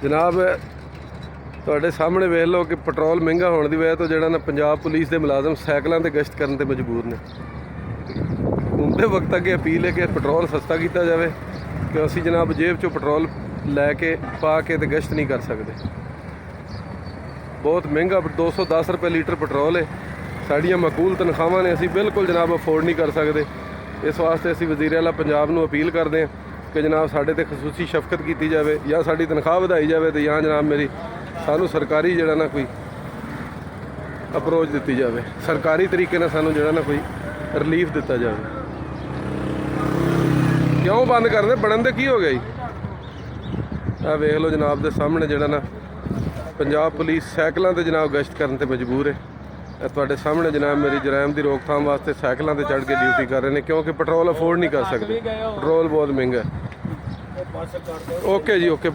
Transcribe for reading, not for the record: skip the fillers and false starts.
जनाब ਤੁਹਾਡੇ ਸਾਹਮਣੇ ਵੇਖ ਲਓ कि पेट्रोल महंगा होने की वजह तो ਜਿਹੜਾ ਨਾ पंजाब पुलिस के मुलाजम साइकिलों से गश्त करने ते मजबूर ने। घूमते वक्त अगे अपील है कि पेट्रोल सस्ता किया जाए कि असी जनाब जेब चो पेट्रोल लैके पा के ते गश्त नहीं कर सकते। बहुत महंगा 210 रुपये लीटर पेट्रोल है। साड़ियाँ मकूल तनख्वाहां ने असी बिल्कुल जनाब अफोर्ड नहीं कर सकते। इस वास्ते असी वज़ीर आला पंजाब नूं अपील करते हैं कि जनाब साढ़े ते खसूसी शफकत की जाए या साड़ी तनख्वाह वधाई जाए तो या जनाब मेरी सानू सरकारी जड़ा ना कोई अप्रोच दी जाए, सरकारी तरीके ना सानू जड़ा ना कोई रिलीफ दिता जाए। क्यों बंद कर दे बनन दे की हो गया जी। आ वेख लो जनाब दे सामने जड़ा ना पंजाब पुलिस साइकिलों से जनाब गश्त करने ते मजबूर है। तुहाडे सामने जनाब मेरी जराइम की रोकथाम वास्ते साइकिलों से चढ़ के ड्यूटी कर रहे हैं क्योंकि पेट्रोल अफोर्ड नहीं कर सकते। पेट्रोल बहुत महंगा है। ओके जी ओके।